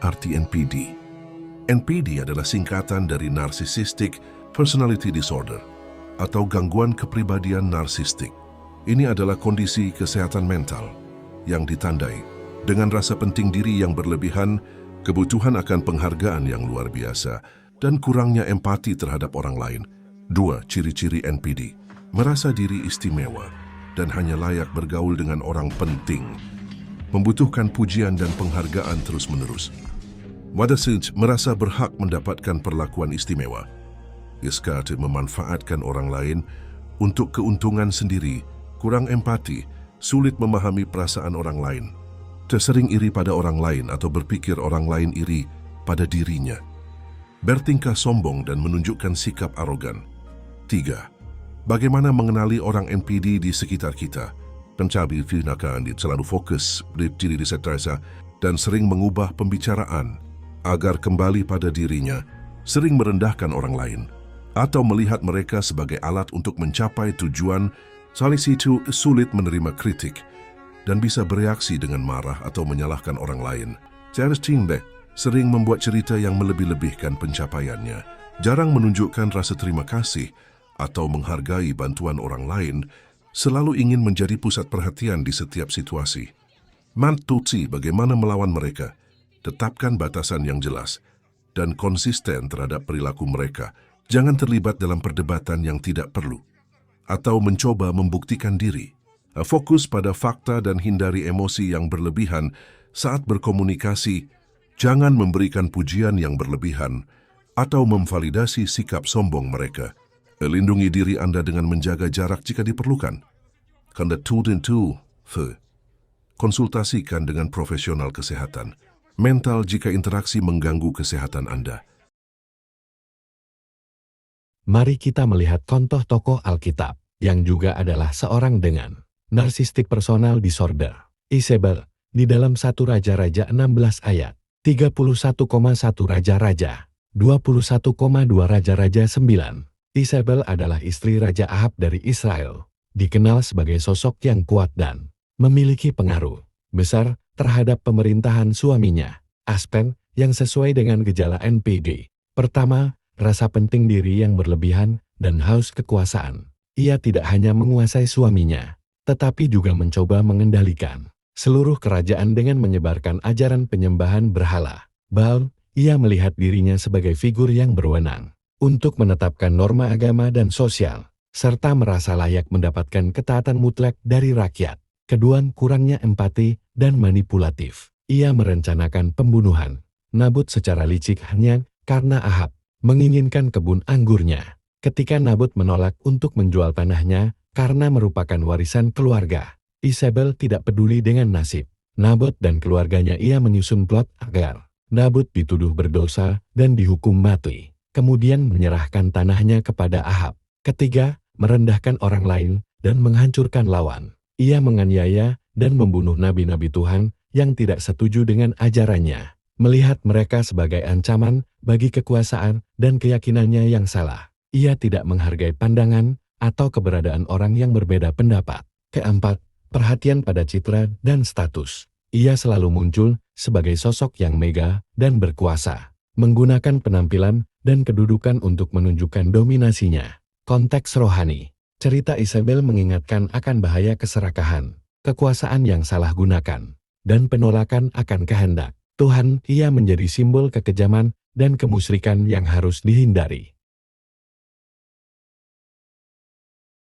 Arti NPD. NPD adalah singkatan dari Narcissistic Personality Disorder atau gangguan kepribadian narsistik. Ini adalah kondisi kesehatan mental yang ditandai dengan rasa penting diri yang berlebihan, kebutuhan akan penghargaan yang luar biasa, dan kurangnya empati terhadap orang lain. 2. Ciri-ciri NPD. Merasa diri istimewa dan hanya layak bergaul dengan orang penting. Membutuhkan pujian dan penghargaan terus-menerus. Wadasij merasa berhak mendapatkan perlakuan istimewa. Iskate memanfaatkan orang lain untuk keuntungan sendiri, kurang empati, sulit memahami perasaan orang lain, tersering iri pada orang lain atau berpikir orang lain iri pada dirinya. Bertingkah sombong dan menunjukkan sikap arogan. 3. Bagaimana mengenali orang NPD di sekitar kita? Pencabi tindakan selalu fokus di diri disertasa dan sering mengubah pembicaraan agar kembali pada dirinya, sering merendahkan orang lain, atau melihat mereka sebagai alat untuk mencapai tujuan. Salis itu sulit menerima kritik dan bisa bereaksi dengan marah atau menyalahkan orang lain. Charles Tingbe sering membuat cerita yang melebih-lebihkan pencapaiannya, jarang menunjukkan rasa terima kasih atau menghargai bantuan orang lain, selalu ingin menjadi pusat perhatian di setiap situasi. Mantutsi bagaimana melawan mereka, tetapkan batasan yang jelas dan konsisten terhadap perilaku mereka. Jangan terlibat dalam perdebatan yang tidak perlu atau mencoba membuktikan diri. Fokus pada fakta dan hindari emosi yang berlebihan saat berkomunikasi. Jangan memberikan pujian yang berlebihan atau memvalidasi sikap sombong mereka. Lindungi diri Anda dengan menjaga jarak jika diperlukan. Konsultasikan dengan profesional kesehatan mental jika interaksi mengganggu kesehatan Anda. Mari kita melihat contoh tokoh Alkitab yang juga adalah seorang dengan Narcissistic Personal Disorder. Isabel, di dalam 1 Raja-Raja 16 ayat, 31,1 Raja-Raja, 21,2 Raja-Raja 9. Isabel adalah istri Raja Ahab dari Israel, dikenal sebagai sosok yang kuat dan memiliki pengaruh besar terhadap pemerintahan suaminya. Aspek yang sesuai dengan gejala NPD. Pertama, rasa penting diri yang berlebihan dan haus kekuasaan. Ia tidak hanya menguasai suaminya, tetapi juga mencoba mengendalikan seluruh kerajaan dengan menyebarkan ajaran penyembahan berhala. Baal, ia melihat dirinya sebagai figur yang berwenang untuk menetapkan norma agama dan sosial, serta merasa layak mendapatkan ketaatan mutlak dari rakyat. Kedua, kurangnya empati dan manipulatif. Ia merencanakan pembunuhan Nabot secara licik hanya karena Ahab menginginkan kebun anggurnya. Ketika Nabot menolak untuk menjual tanahnya karena merupakan warisan keluarga, Isabel tidak peduli dengan nasib Nabot dan keluarganya. Ia menyusun plot agar Nabot dituduh berdosa dan dihukum mati, kemudian menyerahkan tanahnya kepada Ahab. Ketiga, merendahkan orang lain dan menghancurkan lawan. Ia menganiaya dan membunuh nabi-nabi Tuhan yang tidak setuju dengan ajarannya, melihat mereka sebagai ancaman bagi kekuasaan dan keyakinannya yang salah. Ia tidak menghargai pandangan atau keberadaan orang yang berbeda pendapat. Keempat, perhatian pada citra dan status. Ia selalu muncul sebagai sosok yang megah dan berkuasa, menggunakan penampilan dan kedudukan untuk menunjukkan dominasinya. Konteks rohani. Cerita Isabel mengingatkan akan bahaya keserakahan, kekuasaan yang salah gunakan, dan penolakan akan kehendak Tuhan. Ia menjadi simbol kekejaman dan kemusyrikan yang harus dihindari.